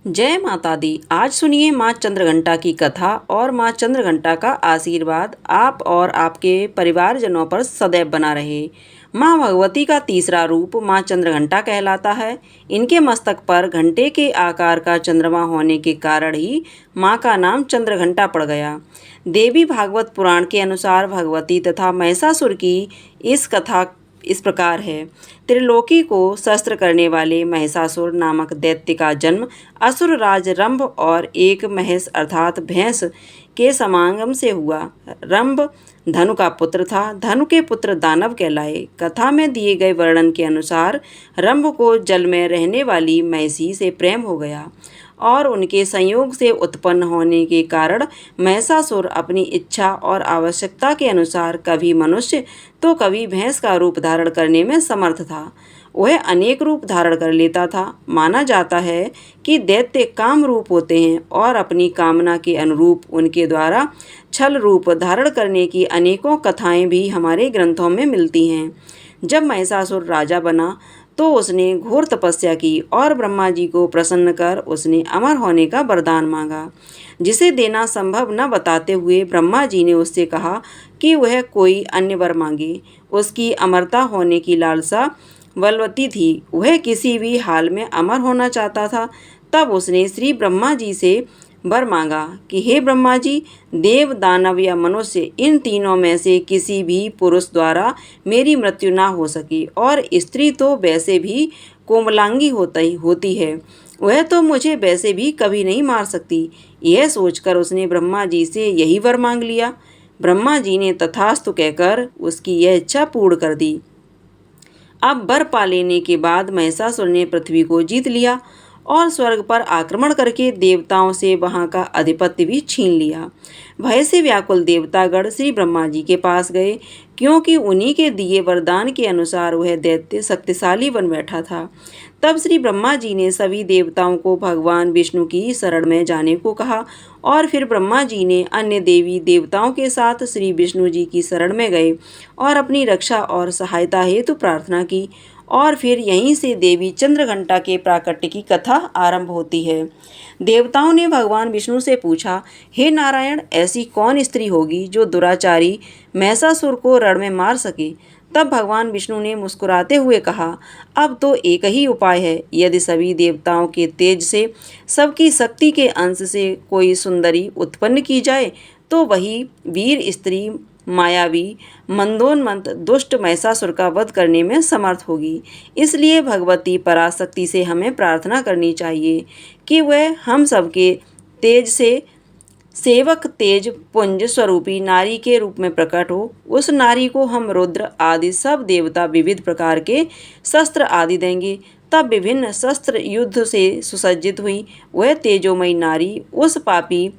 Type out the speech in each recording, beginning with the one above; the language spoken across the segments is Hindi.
जय माता दी। आज सुनिए माँ चंद्रघंटा की कथा और माँ चंद्रघंटा का आशीर्वाद आप और आपके परिवारजनों पर सदैव बना रहे। माँ भगवती का तीसरा रूप माँ चंद्रघंटा कहलाता है। इनके मस्तक पर घंटे के आकार का चंद्रमा होने के कारण ही माँ का नाम चंद्रघंटा पड़ गया। देवी भागवत पुराण के अनुसार भगवती तथा महिषासुर की इस कथा इस प्रकार है। त्रिलोकी को शस्त्र करने वाले महिषासुर नामक दैत्य का जन्म असुर राज रंभ और एक महेश अर्थात भैंस के समागम से हुआ। रंभ धनु का पुत्र था। धनु के पुत्र दानव कहलाए। कथा में दिए गए वर्णन के अनुसार रंभ को जल में रहने वाली महिषी से प्रेम हो गया और उनके संयोग से उत्पन्न होने के कारण महिषासुर अपनी इच्छा और आवश्यकता के अनुसार कभी मनुष्य तो कभी भैंस का रूप धारण करने में समर्थ था। वह अनेक रूप धारण कर लेता था। माना जाता है कि दैत्य काम रूप होते हैं और अपनी कामना के अनुरूप उनके द्वारा छल रूप धारण करने की अनेकों कथाएं भी हमारे ग्रंथों में मिलती हैं। जब महिषासुर राजा बना तो उसने घोर तपस्या की और ब्रह्मा जी को प्रसन्न कर उसने अमर होने का वरदान मांगा, जिसे देना संभव न बताते हुए ब्रह्मा जी ने उससे कहा कि वह कोई अन्य वर मांगे। उसकी अमरता होने की लालसा बलवती थी। वह किसी भी हाल में अमर होना चाहता था। तब उसने श्री ब्रह्मा जी से वर मांगा कि हे ब्रह्मा जी, देव दानव या मनुष्य इन तीनों में से किसी भी पुरुष द्वारा मेरी मृत्यु ना हो सकी, और स्त्री तो वैसे भी कोमलांगी होती है, वह तो मुझे वैसे भी कभी नहीं मार सकती। यह सोचकर उसने ब्रह्मा जी से यही वर मांग लिया। ब्रह्मा जी ने तथास्तु कहकर उसकी यह इच्छा पूर्ण कर दी। अब वर पा लेने के बाद महिषासुर ने पृथ्वी को जीत लिया और स्वर्ग पर आक्रमण करके देवताओं से वहां का आधिपत्य भी छीन लिया। भय से व्याकुल देवतागण श्री ब्रह्मा जी के पास गए, क्योंकि उन्हीं के दिए वरदान के अनुसार वह दैत्य शक्तिशाली बन बैठा था। तब श्री ब्रह्मा जी ने सभी देवताओं को भगवान विष्णु की शरण में जाने को कहा और फिर ब्रह्मा जी ने अन्य देवी देवताओं के साथ श्री विष्णु जी की शरण में गए और अपनी रक्षा और सहायता हेतु प्रार्थना की। और फिर यहीं से देवी चंद्रघंटा के प्राकट्य की कथा आरंभ होती है। देवताओं ने भगवान विष्णु से पूछा, हे नारायण, ऐसी कौन स्त्री होगी जो दुराचारी महिषासुर को रण में मार सके। तब भगवान विष्णु ने मुस्कुराते हुए कहा, अब तो एक ही उपाय है। यदि सभी देवताओं के तेज से, सबकी शक्ति के अंश से कोई सुंदरी उत्पन्न की जाए तो वही वीर स्त्री मायावी मंदोन्मत्त दुष्ट महिषासुर का वध करने में समर्थ होगी। इसलिए भगवती पराशक्ति से हमें प्रार्थना करनी चाहिए कि वह हम सबके तेज से सेवक तेज पुंज स्वरूपी नारी के रूप में प्रकट हो। उस नारी को हम रुद्र आदि सब देवता विविध प्रकार के शस्त्र आदि देंगे। तब विभिन्न शस्त्र युद्ध से सुसज्जित हुई वह तेजोमयी नारी उस पापी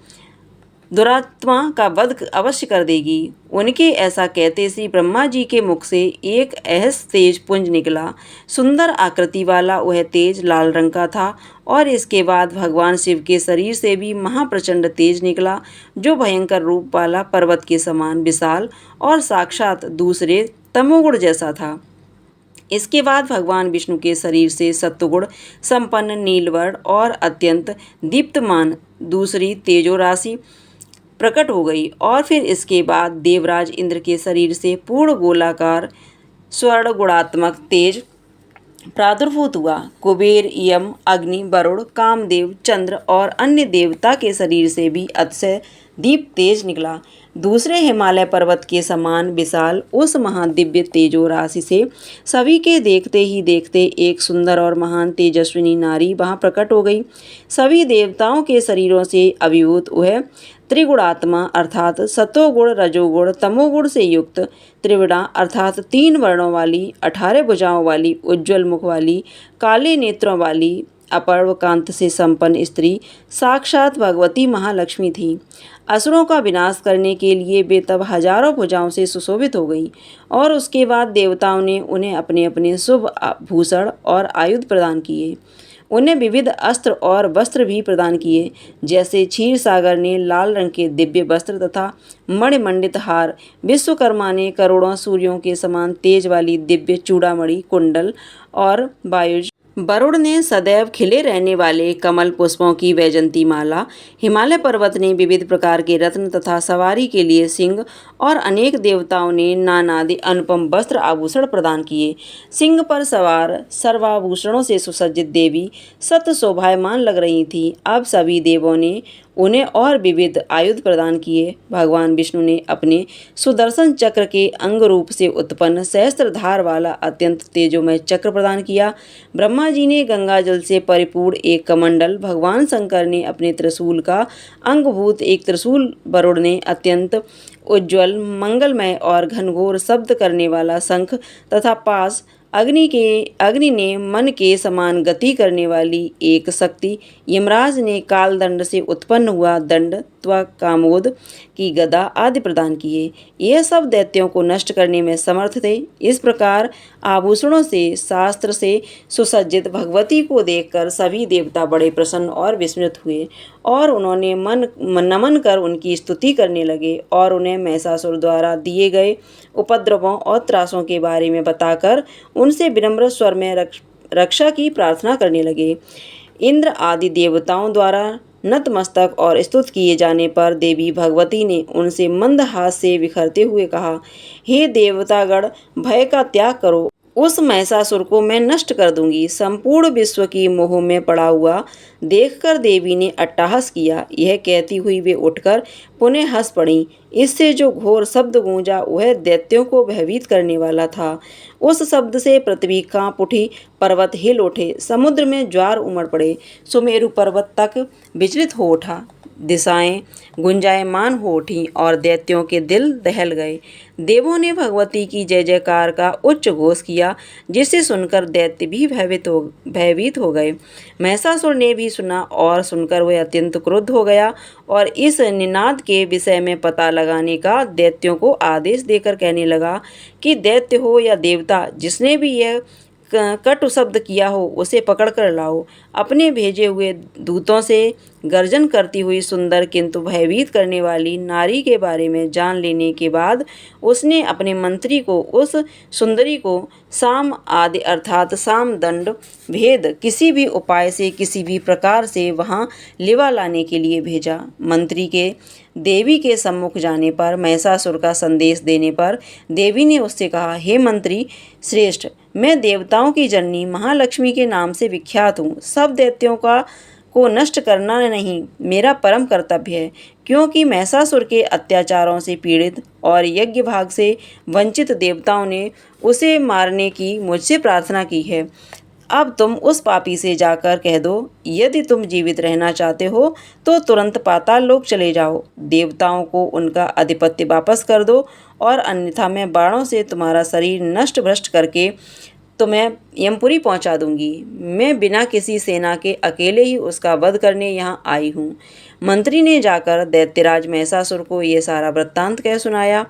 दुरात्मा का वध अवश्य कर देगी। उनके ऐसा कहते श्री ब्रह्मा जी के मुख से एक अहस तेज पुंज निकला। सुंदर आकृति वाला वह तेज लाल रंग का था और इसके बाद भगवान शिव के शरीर से भी महाप्रचंड तेज निकला, जो भयंकर रूप वाला पर्वत के समान विशाल और साक्षात दूसरे तमोगुण जैसा था। इसके बाद भगवान विष्णु के शरीर से सत्वगुण संपन्न नीलवर्ण और अत्यंत दीप्तमान दूसरी तेजो राशि प्रकट हो गई। और फिर इसके बाद देवराज इंद्र के शरीर से पूर्ण गोलाकार स्वर्ण गुणात्मक तेज प्रादुर्भूत हुआ। कुबेर, यम, अग्नि, वरुण, कामदेव, चंद्र और अन्य देवता के शरीर से भी अतिशय दीप तेज निकला। दूसरे हिमालय पर्वत के समान विशाल उस महादिव्य तेजो राशि से सभी के देखते ही देखते एक सुंदर और महान तेजस्विनी नारी वहां प्रकट हो गई। सभी देवताओं के शरीरों से अभिभूत वह त्रिगुणात्मा अर्थात सतोगुण, रजोगुण, तमोगुण से युक्त त्रिविणा अर्थात 3 वर्णों वाली, 18 भुजाओं वाली, उज्ज्वल मुख वाली, काले नेत्रों वाली, अपर्व कांत से संपन्न स्त्री साक्षात भगवती महालक्ष्मी थी। असुरों का विनाश करने के लिए वे तब हजारों भुजाओं से सुशोभित हो गई और उसके बाद देवताओं ने उन्हें अपने अपने शुभ भूषण और आयुध प्रदान किए। उन्हें विविध अस्त्र और वस्त्र भी प्रदान किए, जैसे क्षीर सागर ने लाल रंग के दिव्य वस्त्र तथा मणिमंडित हार, विश्वकर्मा ने करोड़ों सूर्यों के समान तेज वाली दिव्य चूड़ामणि कुंडल और वायुज वरुण ने सदैव खिले रहने वाले कमल पुष्पों की वैजंती माला, हिमालय पर्वत ने विविध प्रकार के रत्न तथा सवारी के लिए सिंह और अनेक देवताओं ने नानादि अनुपम वस्त्र आभूषण प्रदान किए। सिंह पर सवार सर्वाभूषणों से सुसज्जित देवी सत शोभायमान लग रही थीं। अब सभी देवों ने उन्हें और विविध आयुध प्रदान किए। भगवान विष्णु ने अपने सुदर्शन चक्र के अंग रूप से उत्पन्न सहस्त्रधार वाला अत्यंत तेजोमय चक्र प्रदान किया। ब्रह्मा जी ने गंगा जल से परिपूर्ण एक कमंडल, भगवान शंकर ने अपने त्रिशूल का अंगभूत एक त्रिशूल, वरुण ने अत्यंत उज्ज्वल मंगलमय और घनघोर शब्द करने वाला शंख तथा पास, अग्नि ने मन के समान गति करने वाली एक शक्ति, यमराज ने कालदंड से उत्पन्न हुआ दंड त्वा कामोद की गदा आदि प्रदान किए। यह सब दैत्यों को नष्ट करने में समर्थ थे। इस प्रकार आभूषणों से शास्त्र से सुसज्जित भगवती को देखकर सभी देवता बड़े प्रसन्न और विस्मित हुए और उन्होंने नमन कर उनकी स्तुति करने लगे और उन्हें महिषासुर द्वारा दिए गए उपद्रवों और त्रासों के बारे में बताकर उनसे विनम्र स्वर में रक्षा की प्रार्थना करने लगे। इंद्र आदि देवताओं द्वारा नतमस्तक और स्तुत किए जाने पर देवी भगवती ने उनसे मंद हाथ से विखरते हुए कहा, हे देवतागण, भय का त्याग करो, उस महिषासुर को मैं नष्ट कर दूंगी। संपूर्ण विश्व की मोह में पड़ा हुआ देखकर देवी ने अट्टहास किया। यह कहती हुई वे उठकर पुनः हंस पड़ी। इससे जो घोर शब्द गूंजा वह दैत्यों को भयभीत करने वाला था। उस शब्द से पृथ्वी कांप उठी, पर्वत हिल उठे, समुद्र में ज्वार उमड़ पड़े, सुमेरु पर्वत तक विचलित हो उठा, दिशाएं गुंजायमान हो उठीं और दैत्यों के दिल दहल गए। देवों ने भगवती की जय जयकार का उच्च घोष किया, जिसे सुनकर दैत्य भी भयभीत हो गए। महिषासुर ने भी सुना और सुनकर वह अत्यंत क्रुद्ध हो गया और इस निनाद के विषय में पता लगाने का दैत्यों को आदेश देकर कहने लगा कि दैत्य हो या देवता, जिसने भी यह कटु शब्द किया हो उसे पकड़ कर लाओ। अपने भेजे हुए दूतों से गर्जन करती हुई सुंदर किंतु भयभीत करने वाली नारी के बारे में जान लेने के बाद उसने अपने मंत्री को उस सुंदरी को साम आदि अर्थात साम दंड भेद किसी भी उपाय से किसी भी प्रकार से वहां लिवा लाने के लिए भेजा। मंत्री के देवी के सम्मुख जाने पर, महिषासुर का संदेश देने पर देवी ने उससे कहा, हे मंत्री श्रेष्ठ, मैं देवताओं की जननी महालक्ष्मी के नाम से विख्यात हूँ। सब दैत्यों को नष्ट करना नहीं मेरा परम कर्तव्य है, क्योंकि महिषासुर के अत्याचारों से पीड़ित और यज्ञ भाग से वंचित देवताओं ने उसे मारने की मुझसे प्रार्थना की है। अब तुम उस पापी से जाकर कह दो, यदि तुम जीवित रहना चाहते हो तो तुरंत पाताल लोक चले जाओ, देवताओं को उनका आधिपत्य वापस कर दो और अन्यथा मैं बाणों से तुम्हारा शरीर नष्ट भ्रष्ट करके तुम्हें यमपुरी पहुंचा दूंगी। मैं बिना किसी सेना के अकेले ही उसका वध करने यहाँ आई हूँ। मंत्री ने जाकर दैत्यराज महिषासुर को ये सारा वृत्तांत कह सुनाया।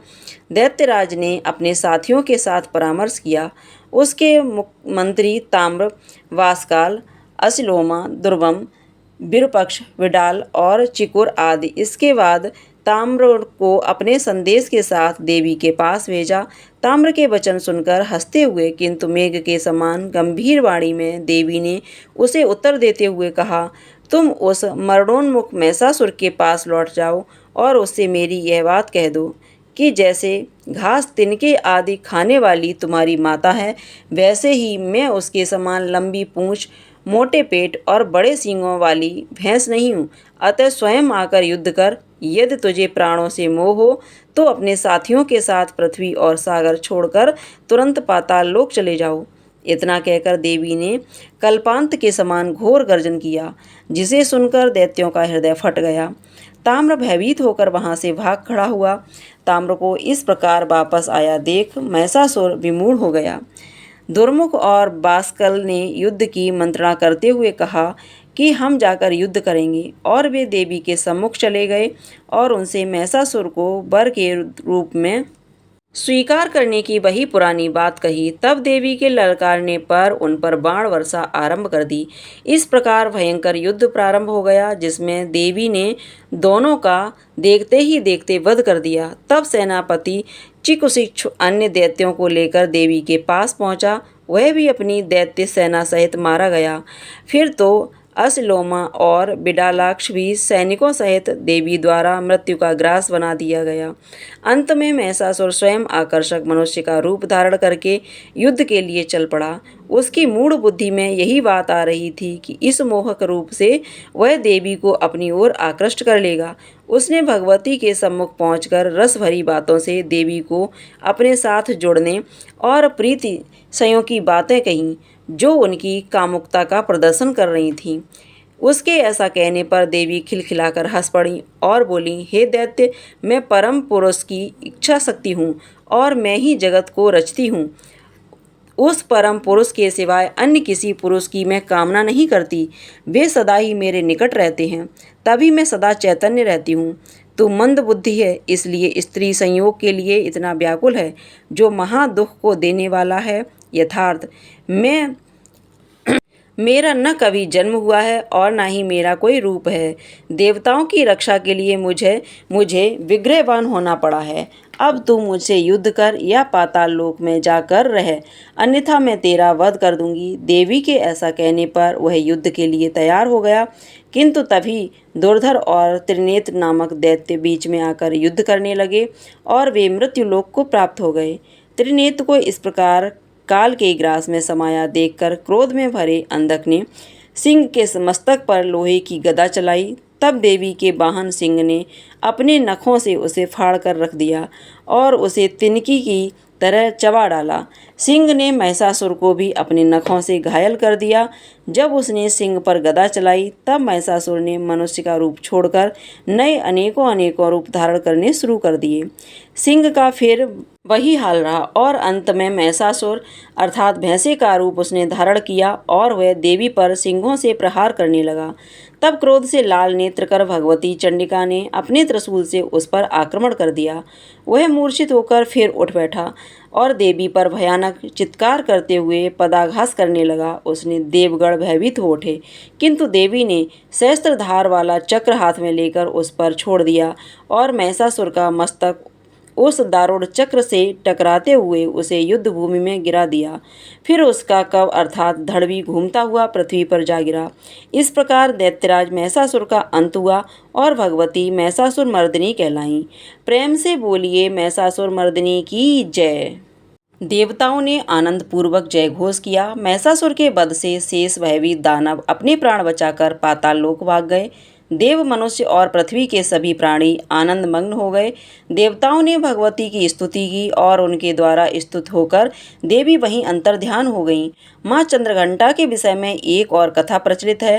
दैत्यराज ने अपने साथियों के साथ परामर्श किया। उसके मंत्री ताम्र, वासकाल, असिलोमा, दुर्वम, विरूपक्ष, विडाल और चिकुर आदि इसके बाद ताम्र को अपने संदेश के साथ देवी के पास भेजा। ताम्र के वचन सुनकर हंसते हुए किंतु मेघ के समान गंभीर वाणी में देवी ने उसे उत्तर देते हुए कहा, तुम उस मरणोन्मुख महिषासुर के पास लौट जाओ और उससे मेरी यह बात कह दो कि जैसे घास तिनके आदि खाने वाली तुम्हारी माता है, वैसे ही मैं उसके समान लंबी पूंछ, मोटे पेट और बड़े सींगों वाली भैंस नहीं हूँ। अतः स्वयं आकर युद्ध कर। यदि तुझे प्राणों से मोह हो तो अपने साथियों के साथ पृथ्वी और सागर छोड़कर तुरंत पाताल लोक चले जाओ। इतना कहकर देवी ने कल्पांत के समान घोर गर्जन किया, जिसे सुनकर दैत्यों का हृदय फट गया। ताम्र भयभीत होकर वहां से भाग खड़ा हुआ। ताम्र को इस प्रकार वापस आया देख महिषासुर विमूढ़ हो गया। दुर्मुख और बाष्कल ने युद्ध की मंत्रणा करते हुए कहा कि हम जाकर युद्ध करेंगे, और वे देवी के सम्मुख चले गए और उनसे महिषासुर को वर के रूप में स्वीकार करने की वही पुरानी बात कही। तब देवी के ललकारने पर उन पर बाण वर्षा आरंभ कर दी। इस प्रकार भयंकर युद्ध प्रारंभ हो गया, जिसमें देवी ने दोनों का देखते ही देखते वध कर दिया। तब सेनापति चिकुशिक्षु अन्य दैत्यों को लेकर देवी के पास पहुंचा। वह भी अपनी दैत्य सेना सहित मारा गया। फिर तो अश्लोमा और बिडालाक्ष भी सैनिकों सहित देवी द्वारा मृत्यु का ग्रास बना दिया गया। अंत में महिषासुर स्वयं आकर्षक मनुष्य का रूप धारण करके युद्ध के लिए चल पड़ा। उसकी मूढ़ बुद्धि में यही बात आ रही थी कि इस मोहक रूप से वह देवी को अपनी ओर आकृष्ट कर लेगा। उसने भगवती के सम्मुख पहुंचकर रस भरी बातों से देवी को अपने साथ जोड़ने और प्रीति संयोग की बातें कहीं, जो उनकी कामुकता का प्रदर्शन कर रही थीं। उसके ऐसा कहने पर देवी खिलखिलाकर हंस पड़ी और बोली, हे दैत्य, मैं परम पुरुष की इच्छा शक्ति हूँ और मैं ही जगत को रचती हूँ। उस परम पुरुष के सिवाय अन्य किसी पुरुष की मैं कामना नहीं करती। वे सदा ही मेरे निकट रहते हैं, तभी मैं सदा चैतन्य रहती हूँ। तू मंद बुद्धि है, इसलिए स्त्री संयोग के लिए इतना व्याकुल है, जो महा दुख को देने वाला है। यथार्थ मेरा न कभी जन्म हुआ है और न ही मेरा कोई रूप है। देवताओं की रक्षा के लिए मुझे विग्रहवान होना पड़ा है। अब तू मुझसे युद्ध कर या पाताल लोक में जाकर रह, अन्यथा मैं तेरा वध कर दूंगी। देवी के ऐसा कहने पर वह युद्ध के लिए तैयार हो गया, किंतु तभी दुर्धर और त्रिनेत्र नामक दैत्य बीच में आकर युद्ध करने लगे और वे मृत्यु लोक को प्राप्त हो गए। त्रिनेत्र को इस प्रकार काल के ग्रास में समाया देखकर क्रोध में भरे अंधक ने सिंह के मस्तक पर लोहे की गदा चलाई। तब देवी के वाहन सिंह ने अपने नखों से उसे फाड़ कर रख दिया और उसे तिनकी की तरह चबा डाला। सिंह ने महिषासुर को भी अपने नखों से घायल कर दिया। जब उसने सिंह पर गदा चलाई, तब महिषासुर ने मनुष्य का रूप छोड़कर नए अनेकों अनेकों रूप धारण करने शुरू कर दिए। सिंह का फिर वही हाल रहा और अंत में महिषासुर अर्थात भैंसे का रूप उसने धारण किया और वह देवी पर सिंहों से प्रहार करने लगा। तब क्रोध से लाल नेत्र कर भगवती चंडिका ने अपने त्रिशूल से उस पर आक्रमण कर दिया। वह मूर्छित होकर फिर उठ बैठा और देवी पर भयानक चित्कार करते हुए पदाघात करने लगा। उसने देवगण भयभीत हो उठे, किंतु देवी ने सहस्त्रधार वाला चक्र हाथ में लेकर उस पर छोड़ दिया और महिषासुर का मस्तक उस दारुण चक्र से टकराते हुए उसे युद्ध भूमि में गिरा दिया। फिर उसका कव अर्थात धड़ भी घूमता हुआ पृथ्वी पर जा गिरा। इस प्रकार दैत्यराज महिषासुर का अंत हुआ और भगवती महिषासुर मर्दिनी कहलाईं। प्रेम से बोलिए महिषासुर मर्दिनी की जय। देवताओं ने आनंद पूर्वक जय घोष किया। महिषासुर के वध से शेष भयभीत दानव अपने प्राण बचाकर पाताल लोक भाग गए। देव, मनुष्य और पृथ्वी के सभी प्राणी आनंद मग्न हो गए। देवताओं ने भगवती की स्तुति की और उनके द्वारा स्तुत होकर देवी वहीं अंतर्ध्यान हो गईं। माँ चंद्रघंटा के विषय में एक और कथा प्रचलित है।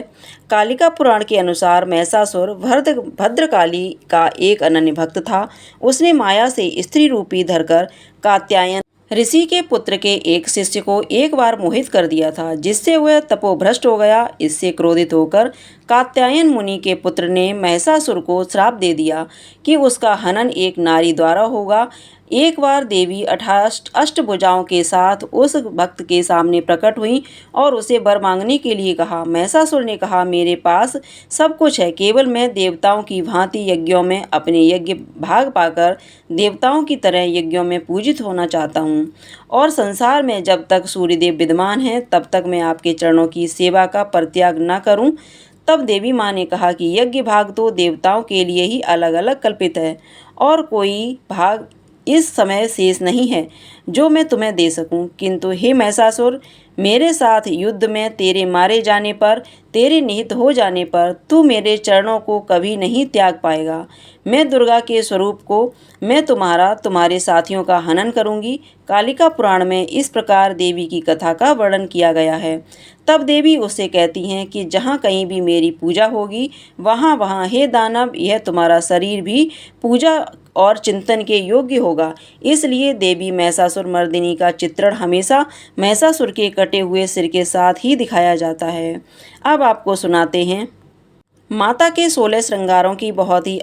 कालिका पुराण के अनुसार महिषासुर भद्रकाली का एक अनन्य भक्त था। उसने माया से स्त्री रूपी धरकर कात्यायन ऋषि के पुत्र के एक शिष्य को एक बार मोहित कर दिया था, जिससे वह तपोभ्रष्ट हो गया। इससे क्रोधित होकर कात्यायन मुनि के पुत्र ने महिषासुर को श्राप दे दिया कि उसका हनन एक नारी द्वारा होगा। एक बार देवी अष्टभुजाओं के साथ उस भक्त के सामने प्रकट हुई और उसे वर मांगने के लिए कहा। महिषासुर ने कहा, मेरे पास सब कुछ है, केवल मैं देवताओं की भांति यज्ञों में अपने यज्ञ भाग पाकर देवताओं की तरह यज्ञों में पूजित होना चाहता हूँ और संसार में जब तक सूर्यदेव विद्यमान हैं तब तक मैं आपके चरणों की सेवा का परित्याग न करूँ। तब देवी माँ ने कहा कि यज्ञ भाग तो देवताओं के लिए ही अलग अलग कल्पित है और कोई भाग इस समय शेष नहीं है जो मैं तुम्हें दे सकूं। किंतु हे महिषासुर, मेरे साथ युद्ध में तेरे मारे जाने पर, तेरे निहित हो जाने पर तू मेरे चरणों को कभी नहीं त्याग पाएगा। मैं दुर्गा के स्वरूप को, मैं तुम्हारे साथियों का हनन करूंगी। कालिका पुराण में इस प्रकार देवी की कथा का वर्णन किया गया है। तब देवी उससे कहती हैं कि जहाँ कहीं भी मेरी पूजा होगी वहाँ वहाँ हे दानव, यह तुम्हारा शरीर भी पूजा और चिंतन के योग्य होगा। इसलिए देवी महिषासुर मर्दिनी का चित्रण हमेशा महिषासुर के कटे हुए सिर के साथ ही दिखाया जाता है। अब आपको सुनाते हैं माता के 16 श्रृंगारों की बहुत ही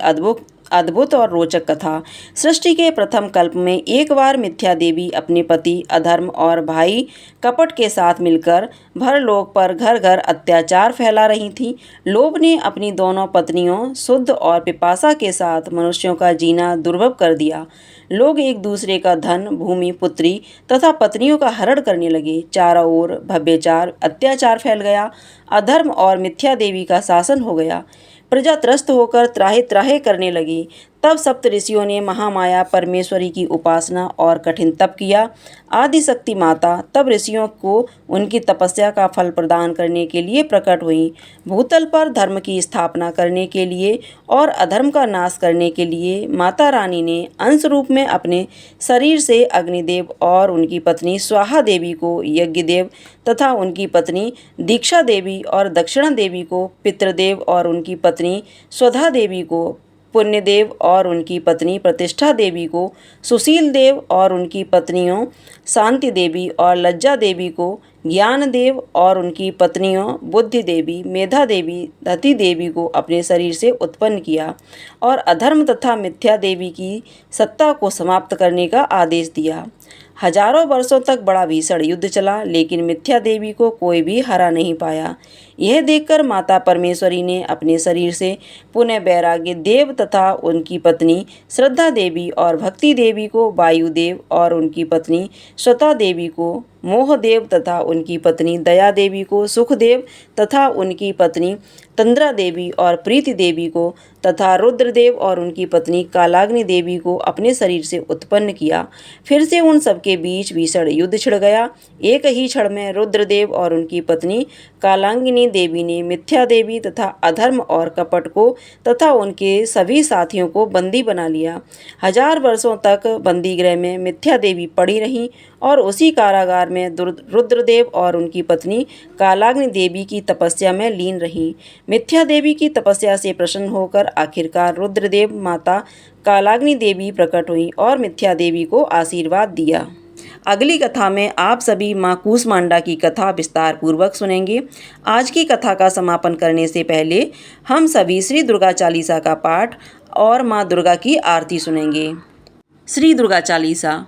अद्भुत और रोचक कथा। सृष्टि के प्रथम कल्प में एक बार मिथ्या देवी अपने पति अधर्म और भाई कपट के साथ मिलकर भरलोक पर घर घर अत्याचार फैला रही थीं। लोभ ने अपनी दोनों पत्नियों शुद्ध और पिपासा के साथ मनुष्यों का जीना दुर्भव कर दिया। लोग एक दूसरे का धन, भूमि, पुत्री तथा पत्नियों का हरण करने लगे। चारों ओर भव्यचार, अत्याचार फैल गया। अधर्म और मिथ्या देवी का शासन हो गया। प्रजा त्रस्त होकर त्राहे त्राहे करने लगी। तब सप्त ऋषियों ने महामाया परमेश्वरी की उपासना और कठिन तप किया। आदिशक्ति माता तब ऋषियों को उनकी तपस्या का फल प्रदान करने के लिए प्रकट हुई। भूतल पर धर्म की स्थापना करने के लिए और अधर्म का नाश करने के लिए माता रानी ने अंश रूप में अपने शरीर से अग्निदेव और उनकी पत्नी स्वाहा देवी को यज्ञदेव तथा उनकी पत्नी दीक्षा देवी और दक्षिणा देवी को पितृदेव और उनकी पत्नी स्वधा देवी को पुण्यदेव और उनकी पत्नी प्रतिष्ठा देवी को सुशील देव और उनकी पत्नियों शांति देवी और लज्जा देवी को ज्ञान देव और उनकी पत्नियों बुद्धि देवी मेधा देवी धति देवी को अपने शरीर से उत्पन्न किया और अधर्म तथा मिथ्या देवी की सत्ता को समाप्त करने का आदेश दिया। हजारों वर्षों तक बड़ा भीषण युद्ध चला, लेकिन मिथ्या देवी को कोई भी हरा नहीं पाया। यह देखकर माता परमेश्वरी ने अपने शरीर से पुनः वैराग्य देव तथा उनकी पत्नी श्रद्धा देवी और भक्ति देवी को वायुदेव और उनकी पत्नी स्वता देवी को मोहदेव तथा उनकी पत्नी दया देवी को सुखदेव तथा उनकी पत्नी तंद्रा देवी और प्रीति देवी को तथा रुद्रदेव और उनकी पत्नी कालाग्नि देवी को अपने शरीर से उत्पन्न किया। फिर से उन सबके बीच भीषण युद्ध छिड़ गया। एक ही क्षण में रुद्रदेव और उनकी पत्नी कालाग्नि देवी ने मिथ्या देवी तथा अधर्म और कपट को तथा उनके सभी साथियों को बंदी बना लिया। 1000 वर्षों तक बंदी गृह में मिथ्या देवी पड़ी रहीं और उसी कारागार में रुद्रदेव और उनकी पत्नी कालाग्नि देवी की तपस्या में लीन रहीं। मिथ्या देवी की तपस्या से प्रसन्न होकर आखिरकार रुद्रदेव माता कालाग्नि देवी प्रकट हुई और मिथ्या देवी को आशीर्वाद दिया। अगली कथा में आप सभी माँ कूष्मांडा की कथा विस्तार पूर्वक सुनेंगे। आज की कथा का समापन करने से पहले हम सभी श्री दुर्गा चालीसा का पाठ और माँ दुर्गा की आरती सुनेंगे। श्री दुर्गा चालीसा।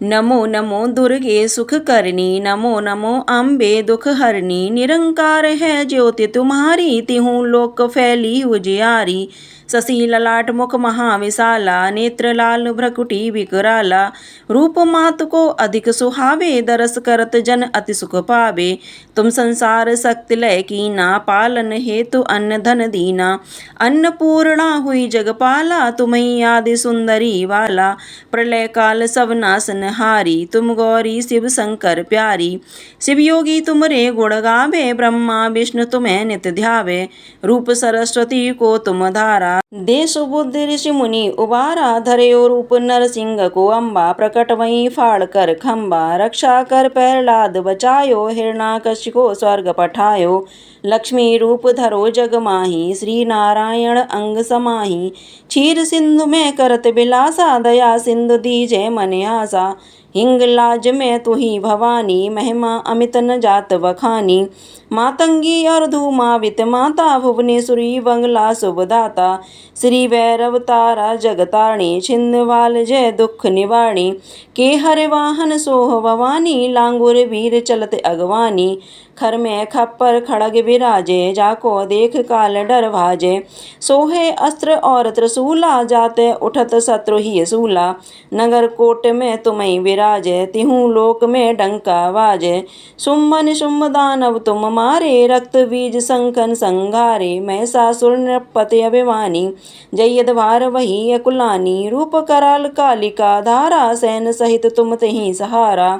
नमो नमो दुर्गे सुख करनी, नमो नमो अम्बे दुख हरनी, निरंकार है ज्योति तुम्हारी, तिहु लोक फैली उजियारी। शशि ललाट मुख महाविशाला, नेत्र लाल भ्रकुटी विकराला, रूप मात को अधिक सुहावे, दरस करत जन अति सुख पावे। तुम संसार शक्ति लय कीना, पालन हेतु अन्न धन दीना, अन्नपूर्णा हुई जगपाला, तुम्हीं आदि सुंदरी वाला। प्रलय काल सब नासन हारी, तुम गौरी शिव शंकर प्यारी। शिव योगी तुमरे गुण गावे, ब्रह्मा विष्णु तुम्हें नित्य ध्यावे। रूप सरस्वती को तुम धारा, दे सुबुद्धि ऋषि मुनि उबारा। धरयो रूप नरसिंह को अम्बा, प्रकट वहीं फाड़ कर खम्बा। रक्षा कर प्रहलाद बचायो, हिरणाकश्यप को स्वर्ग पठायो। लक्ष्मी रूप धरो जग माही, श्री नारायण अंग समाही। क्षीर सिंधु में करत बिलासा, दया सिंधु दीजे मन आसा। हिंगलाज में तुही भवानी, महिमा अमित न जात बखानी। मातंगी और धूमावित माता, भुवनेश्वरी बंगला शुभदाता। श्री भैरव तारा जगतारणी, छिंदवाल जय दुख निवारणी। के हर वाहन सोह भवानी, लांगुर वीर चलत अगवानी। खर में खप्पर खड़ग विराजे, जाको देख काल डर भाजे। सोहे अस्त्र और त्रिशूला, जाते उठत शत्रु ही सूला। नगर कोट में तुम्हें विराजे, तिहु लोक में डंका बाजे। शुंभन शुंभ दानव तुम मारे, रक्त बीज संकन संघारे। महिषासुर नृपति अभिमानी, जयद भार वही अकुलानी। रूप कराल कालिका धारा, सैन सहित तुम तहीं सहारा।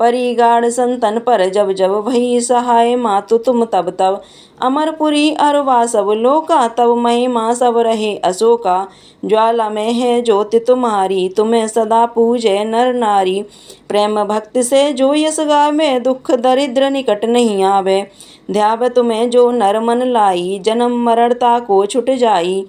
परिगाढ़ संतन पर जब जब, वही सहाय मातु तुम तब तब। अमरपुरी अरवा सब लोका, तब महिमा सब रहे अशोका। ज्वाला में है ज्योति तुम्हारी, तुम्हें सदा पूजे नर नारी। प्रेम भक्ति से जो यश गावे, दुख दरिद्र निकट नहीं आवे। ध्याव तुम्हें जो नर मन लाई, जन्म मरणता को छुट जाई।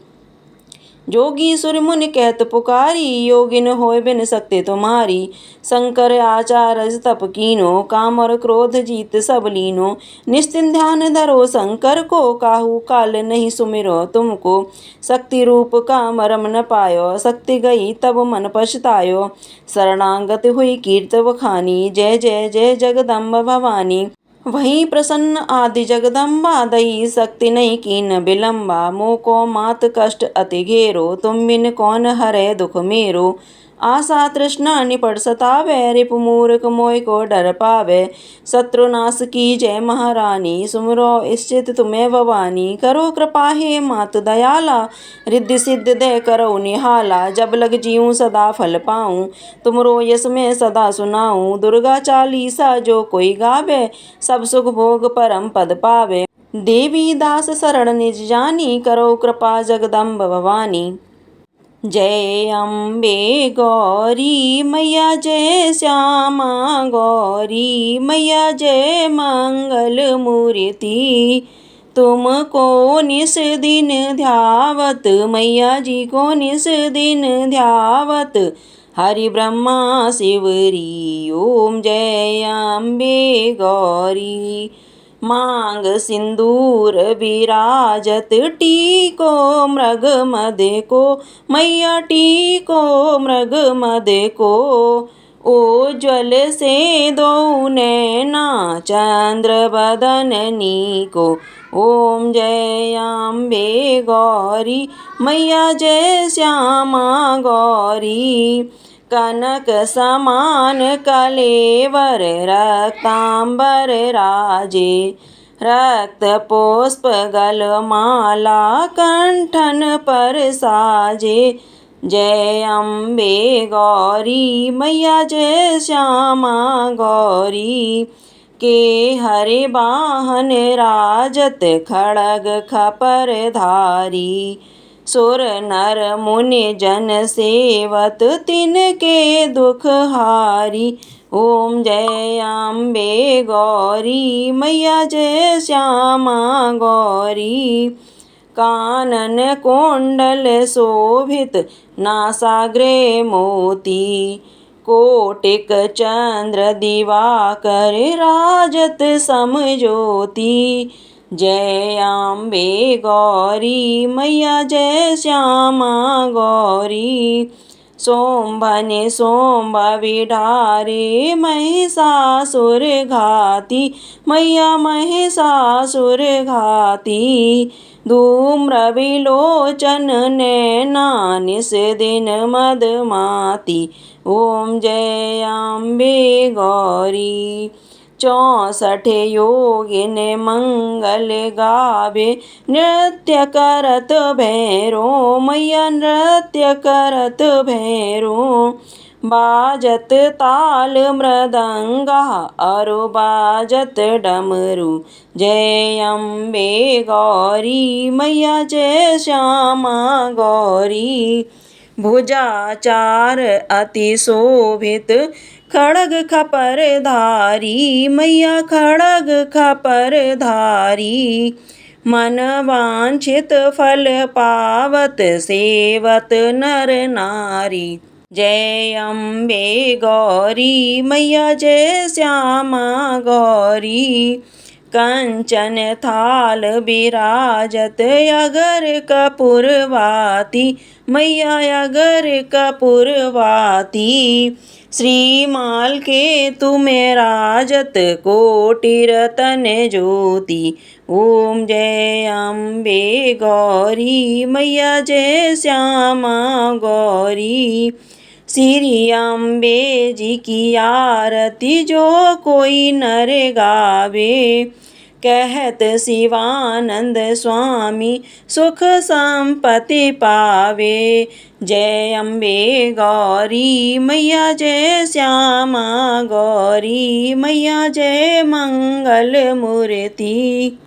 जोगी सुर मुनि कहत पुकारी, योगिन होय बिन सकते तुम्हारी। शंकर आचार तप कीनो, काम और क्रोध जीत सब लीनो। निस्तिन ध्यान धरो शंकर को, काहू काल नहीं सुमिरो तुमको। शक्ति रूप का मरम न पायो, शक्ति गई तब मन पछतायो। शरणागत हुई कीर्त बखानी, जय जय जय जगदम्ब भवानी। वहीं प्रसन्न आदि जगदम्बा, दई शक्ति नहीं कीन विलंबा। मोको मात कष्ट अति घेरो, तुम बिन कौन हरे दुख मेरो। आशा तृष्णा निपट सतावे, रिपु मूर्ख मोय को डर पावे। शत्रुनाश की जय महारानी, सुमरो इष्टित तुम्हें भवानी। करो कृपा हे मात दयाला, रिद्धि सिद्ध दे करो निहाला। जब लग जीऊँ सदा फल पाऊँ, तुमरो यश में सदा सुनाऊँ। दुर्गा चालीसा जो कोई गावे, सब सुख भोग परम पद पावे। देवी दास शरण निज जानी, करो कृपा जगदम्ब भवानी। जय अम्बे गौरी मैया, जय श्यामा गौरी मैया, जय मंगल मूर्ति। तुमको निस दिन ध्यावत, मैया जी को निस दिन ध्यावत। हरि ब्रह्मा शिवरी, ओम जय अम्बे गौरी। मांग सिंदूर विराजत, टीको मृग मद को मैया, टीको मृग मद को। उज्ज्वल से दो नैना, चंद्र बदननी को। ओम जय अम्बे गौरी मैया, जय श्यामा गौरी। कनक समान कलेवर, रक्तांबर राजे। रक्त पुष्प गलमाला, कंठन पर साजे। जय अम्बे गौरी मैया, जय श्यामा गौरी। के हरे वाहन राजत, खड़ग खपर धारी। सुर नर मुनि जन सेवत, तिनके दुख हारी। ओम जय अम्बे गौरी मैया, जय श्यामा गौरी। कानन कुंडल शोभित, नासाग्रे मोती। कोटिक चंद्र दिवाकर, राजत समज्योति। जय अम्बे गौरी मैया, जय श्यामा गौरी। सोम्भन सोम्भ विढारे, महिषासुर घाती मैया, महिषासुर घाती। धूम्र विलोचन नैना, निस दिन मदमाती। ओम जय अम्बे गौरी। 64 योगिन मंगल गावे, नृत्य करत भैरो मैया, नृत्य करत भैरो। बाजत ताल मृदंगा, अरु बाजत डमरू। जय अम्बे गौरी मैया, जय श्यामा गौरी। भुजाचार अति शोभित, खड़ग खपर धारी मैया, खड़ग खपर धारी। मन वांछित फल पावत, सेवत नर नारी। जय अम्बे गौरी मैया, जय श्यामा गौरी। कंचन थाल विराजत, अगर कपूरवाती मैया, अगर कपूरवाती। श्रीमाल के तुम्हें राजत, कोटि रतन ज्योति। ओम जय अम्बे गौरी मैया, जय श्यामा गौरी। श्री अम्बे जी की आरती, जो कोई नर गावे। कहत शिवानंद स्वामी, सुख संपत्ति पावे। जय अम्बे गौरी मैया, जय श्यामा गौरी मैया, जय मंगल मूर्ति।